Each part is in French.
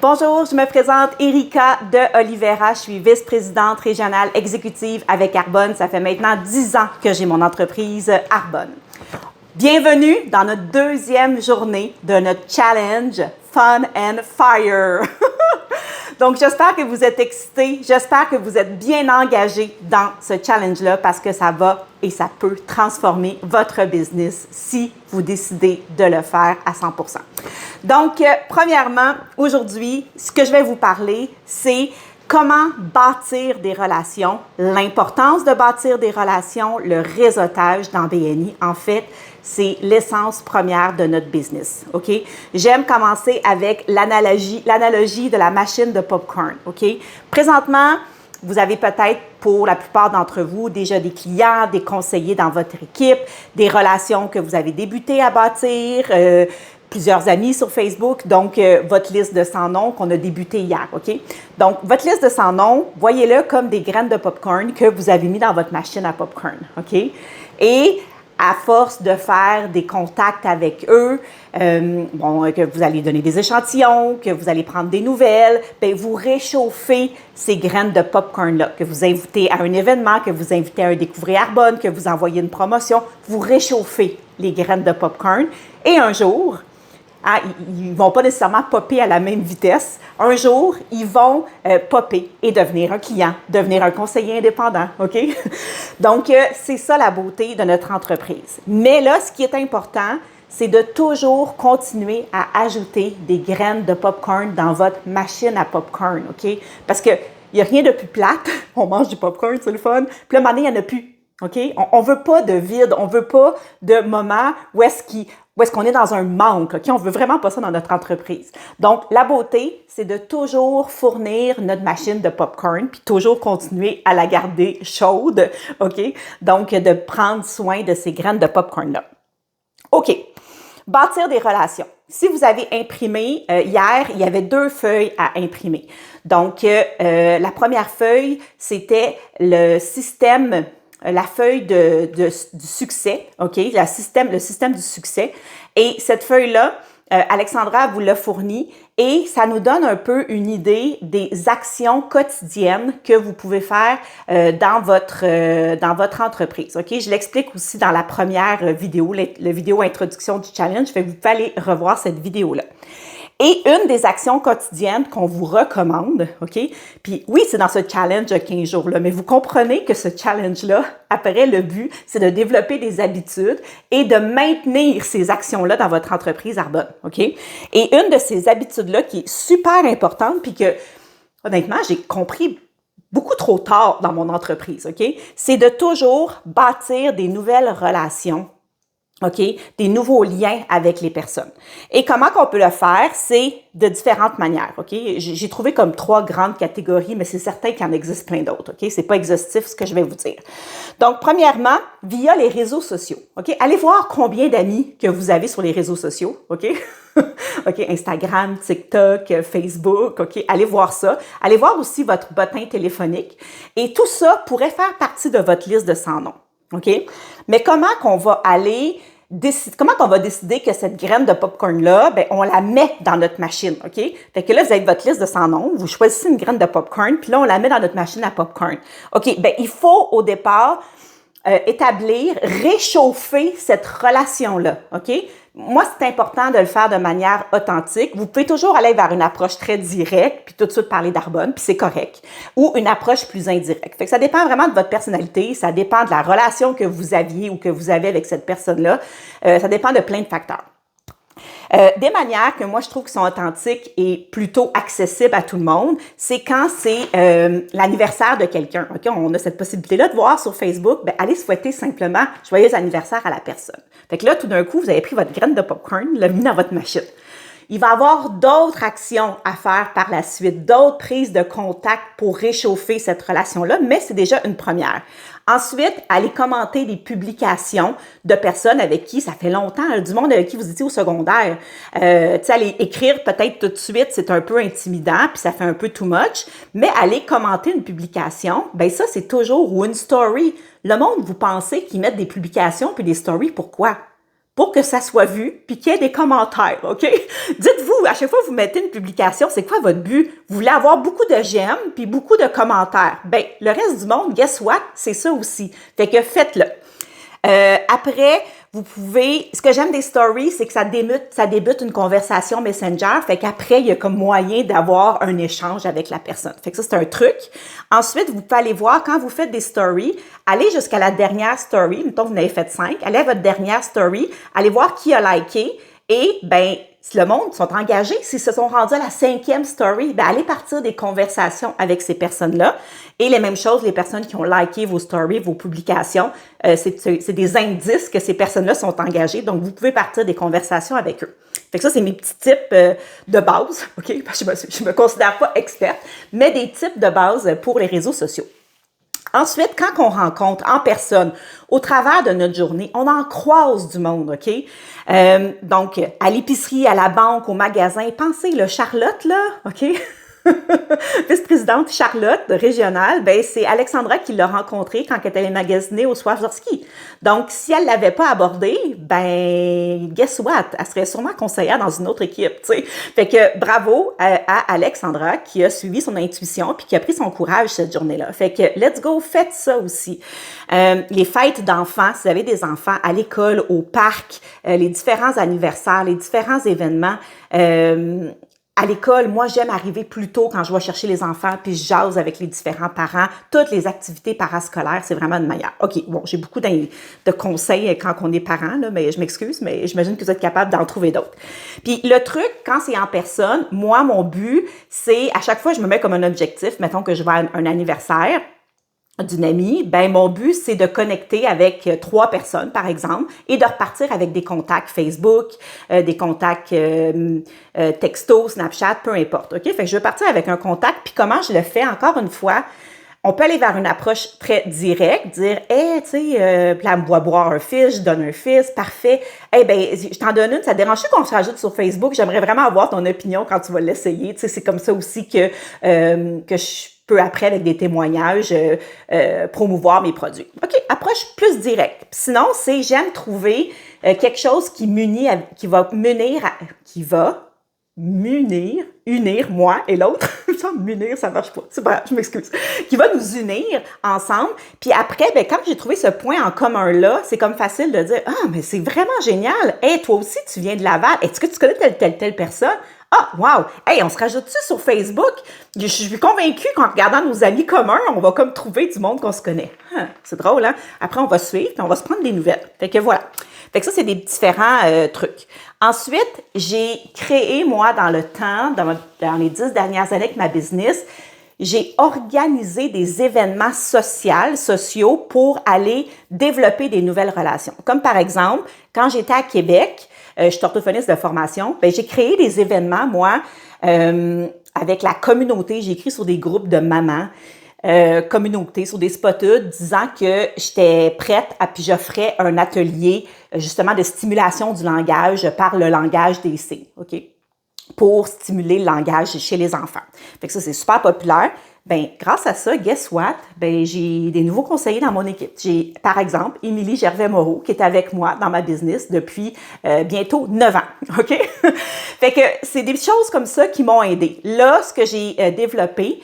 Bonjour, je me présente Erika de Oliveira. Je suis vice-présidente régionale exécutive avec Arbonne. Ça fait maintenant 10 ans que j'ai mon entreprise Arbonne. Bienvenue dans notre deuxième journée de notre challenge Fun and Fire. Donc, j'espère que vous êtes excités, j'espère que vous êtes bien engagés dans ce challenge-là parce que ça va et ça peut transformer votre business si vous décidez de le faire à 100%. Donc, premièrement, aujourd'hui, ce que je vais vous parler, c'est comment bâtir des relations, l'importance de bâtir des relations, le réseautage dans BNI. En fait, c'est l'essence première de notre business, OK? J'aime commencer avec l'analogie de la machine de popcorn, OK? Présentement, vous avez peut-être, pour la plupart d'entre vous, déjà des clients, des conseillers dans votre équipe, des relations que vous avez débuté à bâtir, plusieurs amis sur Facebook, donc votre liste de 100 noms qu'on a débuté hier, OK? Donc, votre liste de 100 noms, voyez-le comme des graines de popcorn que vous avez mis dans votre machine à popcorn, OK? Et à force de faire des contacts avec eux, que vous allez donner des échantillons, que vous allez prendre des nouvelles, bien, vous réchauffez ces graines de popcorn-là, que vous invitez à un événement, que vous invitez à un Découvrir Arbonne, que vous envoyez une promotion, vous réchauffez les graines de popcorn et un jour, ils ne vont pas nécessairement popper à la même vitesse. Un jour, ils vont popper et devenir un client, devenir un conseiller indépendant, OK? Donc, c'est ça la beauté de notre entreprise. Mais là, ce qui est important, c'est de toujours continuer à ajouter des graines de popcorn dans votre machine à popcorn, OK? Parce qu'il n'y a rien de plus plate. On mange du popcorn, c'est le fun. Puis là, à un moment donné, il n'y en a plus. OK? On veut pas de vide, on veut pas de moment où est-ce qu'on est dans un manque, OK? On veut vraiment pas ça dans notre entreprise. Donc, la beauté, c'est de toujours fournir notre machine de popcorn, puis toujours continuer à la garder chaude, OK? Donc, de prendre soin de ces graines de popcorn-là. OK. Bâtir des relations. Si vous avez imprimé, hier, il y avait 2 feuilles à imprimer. Donc, la première feuille, c'était le système, la feuille du succès, OK? Le système du succès. Et cette feuille-là, Alexandra vous l'a fournie et ça nous donne un peu une idée des actions quotidiennes que vous pouvez faire dans votre entreprise. OK? Je l'explique aussi dans la première vidéo, la vidéo introduction du challenge. Fait que vous pouvez aller revoir cette vidéo-là. Et une des actions quotidiennes qu'on vous recommande, OK? Puis oui, c'est dans ce challenge de 15 jours-là, mais vous comprenez que ce challenge-là, après, le but, c'est de développer des habitudes et de maintenir ces actions-là dans votre entreprise Arbonne, OK? Et une de ces habitudes-là qui est super importante, puis que, honnêtement, j'ai compris beaucoup trop tard dans mon entreprise, OK? C'est de toujours bâtir des nouvelles relations, OK? Des nouveaux liens avec les personnes. Et comment qu'on peut le faire? C'est de différentes manières, OK? J'ai trouvé comme 3 grandes catégories, mais c'est certain qu'il y en existe plein d'autres, OK? C'est pas exhaustif ce que je vais vous dire. Donc, premièrement, via les réseaux sociaux, OK? Allez voir combien d'amis que vous avez sur les réseaux sociaux, OK? OK, Instagram, TikTok, Facebook, OK? Allez voir ça. Allez voir aussi votre bottin téléphonique. Et tout ça pourrait faire partie de votre liste de 100 noms, OK? Mais comment qu'on va décider que cette graine de popcorn-là, ben, on la met dans notre machine, OK? Fait que là, vous avez votre liste de 100 noms, vous choisissez une graine de popcorn, puis là, on la met dans notre machine à popcorn. OK, ben, il faut au départ réchauffer cette relation-là, OK? Moi, c'est important de le faire de manière authentique. Vous pouvez toujours aller vers une approche très directe, puis tout de suite parler d'Arbonne, puis c'est correct, ou une approche plus indirecte. Fait que ça dépend vraiment de votre personnalité, ça dépend de la relation que vous aviez ou que vous avez avec cette personne-là. Ça dépend de plein de facteurs. Des manières que moi je trouve qui sont authentiques et plutôt accessibles à tout le monde, c'est quand c'est l'anniversaire de quelqu'un. OK, on a cette possibilité-là de voir sur Facebook, ben allez souhaiter simplement joyeux anniversaire à la personne. Fait que là, tout d'un coup, vous avez pris votre graine de popcorn, l'avez mis dans votre machine. Il va y avoir d'autres actions à faire par la suite, d'autres prises de contact pour réchauffer cette relation-là, mais c'est déjà une première. Ensuite, allez commenter des publications de personnes avec qui ça fait longtemps, du monde avec qui vous étiez au secondaire. Allez écrire peut-être tout de suite, c'est un peu intimidant, puis ça fait un peu too much, mais allez commenter une publication, ben ça c'est toujours, ou une story. Le monde, vous pensez qu'ils mettent des publications puis des stories, pourquoi? pour que ça soit vu, puis qu'il y ait des commentaires, OK? Dites-vous, à chaque fois que vous mettez une publication, c'est quoi votre but? Vous voulez avoir beaucoup de j'aime, puis beaucoup de commentaires. Ben, le reste du monde, guess what? C'est ça aussi. Fait que faites-le. Après, vous pouvez... Ce que j'aime des stories, c'est que ça débute une conversation Messenger. Fait qu'après, il y a comme moyen d'avoir un échange avec la personne. Fait que ça, c'est un truc. Ensuite, vous pouvez aller voir, quand vous faites des stories, allez jusqu'à la dernière story. Mettons, vous en avez fait 5. Allez à votre dernière story. Allez voir qui a liké. Et, ben, si le monde sont engagés, s'ils se sont rendus à la 5e story, ben, allez partir des conversations avec ces personnes-là. Et les mêmes choses, les personnes qui ont liké vos stories, vos publications, c'est des indices que ces personnes-là sont engagées. Donc, vous pouvez partir des conversations avec eux. Fait que ça, c'est mes petits tips de base, OK? Parce que je me considère pas experte, mais des tips de base pour les réseaux sociaux. Ensuite, quand on rencontre en personne, au travers de notre journée, on en croise du monde, OK? Donc, à l'épicerie, à la banque, au magasin, pensez, le Charlotte, là, OK? Vice-présidente Charlotte, régionale, ben c'est Alexandra qui l'a rencontrée quand elle allait magasiner au Swarovski. Donc, si elle l'avait pas abordé, ben, guess what? Elle serait sûrement conseillère dans une autre équipe, tu sais. Fait que bravo à Alexandra qui a suivi son intuition puis qui a pris son courage cette journée-là. Fait que let's go, faites ça aussi. Les fêtes d'enfants, si vous avez des enfants à l'école, au parc, les différents anniversaires, les différents événements, à l'école, moi, j'aime arriver plus tôt quand je vais chercher les enfants, puis je jase avec les différents parents. Toutes les activités parascolaires, c'est vraiment de meilleur. OK, bon, j'ai beaucoup de conseils quand on est parent, là, mais je m'excuse, mais j'imagine que vous êtes capable d'en trouver d'autres. Puis le truc, quand c'est en personne, moi, mon but, c'est à chaque fois, je me mets comme un objectif, mettons que je vais à un anniversaire d'une amie, ben mon but, c'est de connecter avec 3 personnes, par exemple, et de repartir avec des contacts Facebook, des contacts texto, Snapchat, peu importe, OK? Fait que je veux partir avec un contact, puis comment je le fais, encore une fois, on peut aller vers une approche très directe, dire « Hey, tu sais, là, elle me voit boire un fils, je donne un fils, parfait. Eh ben, je t'en donne une, ça te dérange-tu qu'on se rajoute sur Facebook? J'aimerais vraiment avoir ton opinion quand tu vas l'essayer. » Tu sais, c'est comme ça aussi que je peux après, avec des témoignages, promouvoir mes produits. OK, approche plus directe. Sinon, c'est j'aime trouver quelque chose qui unir moi et l'autre. Munir, ça marche pas. C'est pas, je m'excuse. Qui va nous unir ensemble. Puis après, ben, quand j'ai trouvé ce point en commun-là, c'est comme facile de dire, ah, mais c'est vraiment génial. Hey, toi aussi, tu viens de Laval. Est-ce que tu connais telle personne? Ah, wow! Hey, on se rajoute-tu sur Facebook? Je suis convaincue qu'en regardant nos amis communs, on va comme trouver du monde qu'on se connaît. C'est drôle, hein? Après, on va suivre, puis on va se prendre des nouvelles. Fait que voilà. Fait que ça, c'est des différents trucs. Ensuite, j'ai créé, moi, dans le temps, dans les 10 dernières années avec ma business, j'ai organisé des événements sociaux pour aller développer des nouvelles relations. Comme par exemple, quand j'étais à Québec, je suis orthophoniste de formation, ben j'ai créé des événements, moi, avec la communauté. J'ai écrit sur des groupes de mamans, communauté, sur des spotudes, disant que j'étais prête puis j'offrais un atelier, justement, de stimulation du langage par le langage des signes, OK? Pour stimuler le langage chez les enfants. Fait que ça, c'est super populaire. Ben, grâce à ça, guess what? Ben, j'ai des nouveaux conseillers dans mon équipe. J'ai, par exemple, Émilie Gervais-Moreau, qui est avec moi dans ma business depuis bientôt 9 ans, OK? Fait que c'est des choses comme ça qui m'ont aidée. Là, ce que j'ai développé,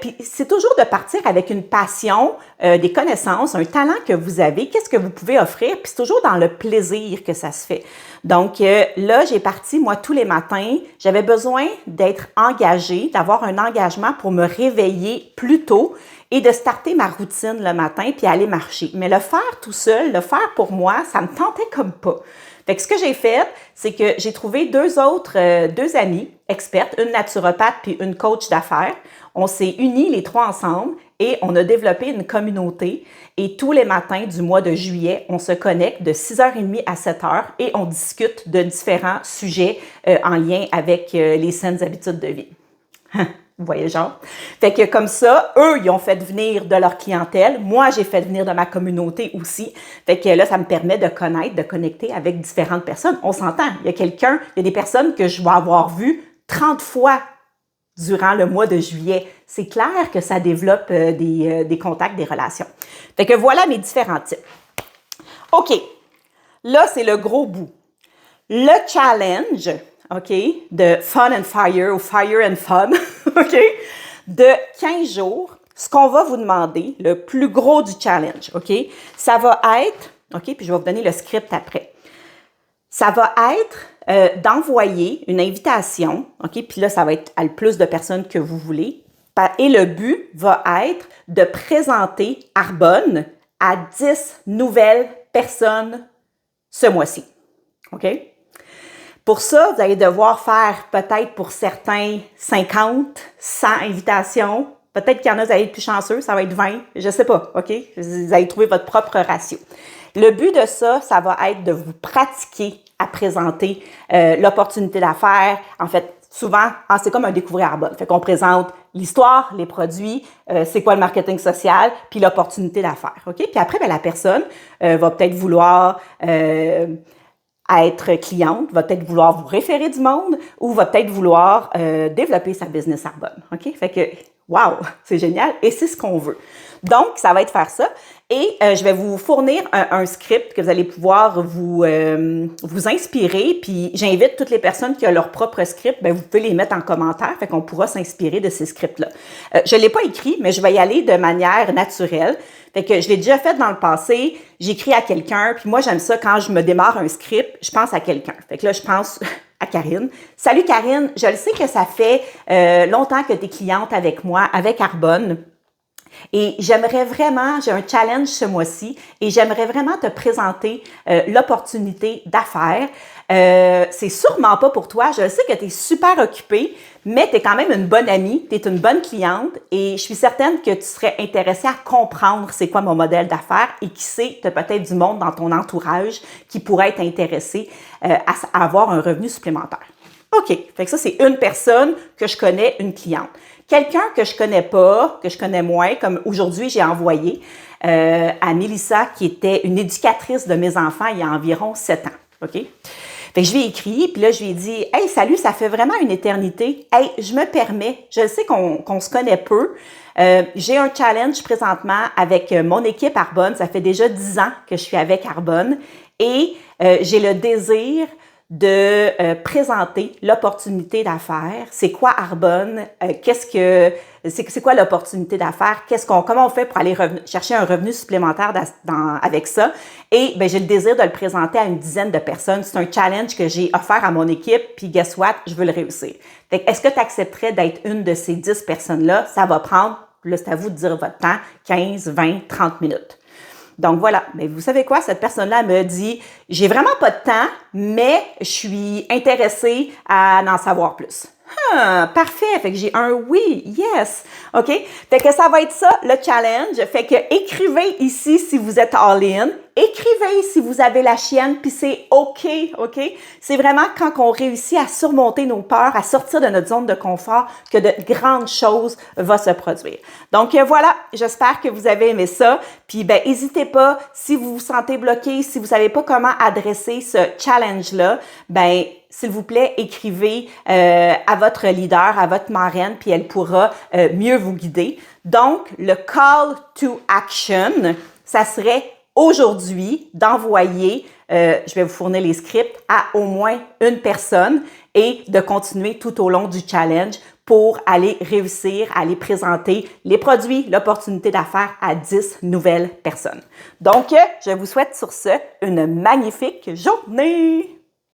puis c'est toujours de partir avec une passion, des connaissances, un talent que vous avez, qu'est-ce que vous pouvez offrir, puis c'est toujours dans le plaisir que ça se fait. Donc là, j'ai parti, moi, tous les matins, j'avais besoin d'être engagée, d'avoir un engagement pour me réveiller plus tôt et de starter ma routine le matin puis aller marcher. Mais le faire tout seul, le faire pour moi, ça me tentait comme pas. Fait que ce que j'ai fait, c'est que j'ai trouvé deux amies expertes, une naturopathe puis une coach d'affaires. On s'est unis les 3 ensemble et on a développé une communauté. Et tous les matins du mois de juillet, on se connecte de 6h30 à 7h et on discute de différents sujets en lien avec les saines habitudes de vie. Vous voyez genre? Fait que comme ça, eux, ils ont fait venir de leur clientèle. Moi, j'ai fait venir de ma communauté aussi. Fait que là, ça me permet de connaître, de connecter avec différentes personnes. On s'entend. Il y a des personnes que je vais avoir vues 30 fois durant le mois de juillet. C'est clair que ça développe des contacts, des relations. Fait que voilà mes différents types. OK. Là, c'est le gros bout. Le challenge, OK, de Fun and Fire ou Fire and Fun, OK, de 15 jours, ce qu'on va vous demander, le plus gros du challenge, OK, ça va être, OK, puis je vais vous donner le script après. Ça va être d'envoyer une invitation, OK, puis là, ça va être à le plus de personnes que vous voulez. Et le but va être de présenter Arbonne à 10 nouvelles personnes ce mois-ci. OK? Pour ça, vous allez devoir faire peut-être pour certains 50, 100 invitations. Peut-être qu'il y en a, vous allez être plus chanceux, ça va être 20, je ne sais pas, OK? Vous allez trouver votre propre ratio. Le but de ça, ça va être de vous pratiquer à présenter l'opportunité d'affaires. En fait, souvent, c'est comme un découvrir Arbonne. Fait qu'on présente l'histoire, les produits, c'est quoi le marketing social, puis l'opportunité d'affaires, OK? Puis après, bien, la personne va peut-être vouloir être cliente, va peut-être vouloir vous référer du monde ou va peut-être vouloir développer sa business Arbonne, OK? Fait que, wow, c'est génial et c'est ce qu'on veut. Donc, ça va être faire ça et je vais vous fournir un script que vous allez pouvoir vous inspirer. Puis, j'invite toutes les personnes qui ont leur propre script, bien, vous pouvez les mettre en commentaire, fait qu'on pourra s'inspirer de ces scripts-là. Je ne l'ai pas écrit, mais je vais y aller de manière naturelle. Fait que je l'ai déjà fait dans le passé, j'écris à quelqu'un, puis moi, j'aime ça quand je me démarre un script, je pense à quelqu'un. Fait que là, je pense à Karine. Salut Karine, je le sais que ça fait longtemps que tu es cliente avec moi, avec Arbonne. Et j'aimerais vraiment, j'ai un challenge ce mois-ci et j'aimerais vraiment te présenter l'opportunité d'affaires. C'est sûrement pas pour toi, je sais que tu es super occupée, mais tu es quand même une bonne amie, tu es une bonne cliente et je suis certaine que tu serais intéressée à comprendre c'est quoi mon modèle d'affaires et qui sait, tu as peut-être du monde dans ton entourage qui pourrait être intéressé à avoir un revenu supplémentaire. OK, fait que ça, c'est une personne que je connais, une cliente. Quelqu'un que je connais pas, que je connais moins, comme aujourd'hui, j'ai envoyé à Mélissa, qui était une éducatrice de mes enfants il y a environ 7 ans. OK? Fait que je lui ai écrit, puis là, je lui ai dit « Hey, salut, ça fait vraiment une éternité. Hey, je me permets, je sais qu'on se connaît peu. J'ai un challenge présentement avec mon équipe Arbonne. Ça fait déjà 10 ans que je suis avec Arbonne et j'ai le désir de présenter l'opportunité d'affaires. C'est quoi Arbonne? C'est quoi l'opportunité d'affaires? Comment on fait pour aller chercher un revenu supplémentaire avec ça? Et ben, j'ai le désir de le présenter à une dizaine de personnes. C'est un challenge que j'ai offert à mon équipe, puis guess what? Je veux le réussir. Fait est-ce que tu accepterais d'être une de ces 10 personnes-là? Ça va prendre, là, c'est à vous de dire votre temps, 15, 20, 30 minutes. Donc voilà, mais vous savez quoi, cette personne-là me dit « J'ai vraiment pas de temps, mais je suis intéressée à en savoir plus. » Parfait, fait que j'ai un oui, yes, OK? Fait que ça va être ça, le challenge. Fait que écrivez ici si vous êtes all-in. Écrivez si vous avez la chienne, puis c'est OK, OK? C'est vraiment quand on réussit à surmonter nos peurs, à sortir de notre zone de confort, que de grandes choses vont se produire. Donc voilà, j'espère que vous avez aimé ça. Puis ben n'hésitez pas, si vous vous sentez bloqué, si vous savez pas comment adresser ce challenge-là, ben s'il vous plaît, écrivez à votre leader, à votre marraine, puis elle pourra mieux vous guider. Donc, le call to action, ça serait aujourd'hui d'envoyer, je vais vous fournir les scripts, à au moins une personne et de continuer tout au long du challenge pour aller réussir à aller présenter les produits, l'opportunité d'affaires à 10 nouvelles personnes. Donc, je vous souhaite sur ce une magnifique journée!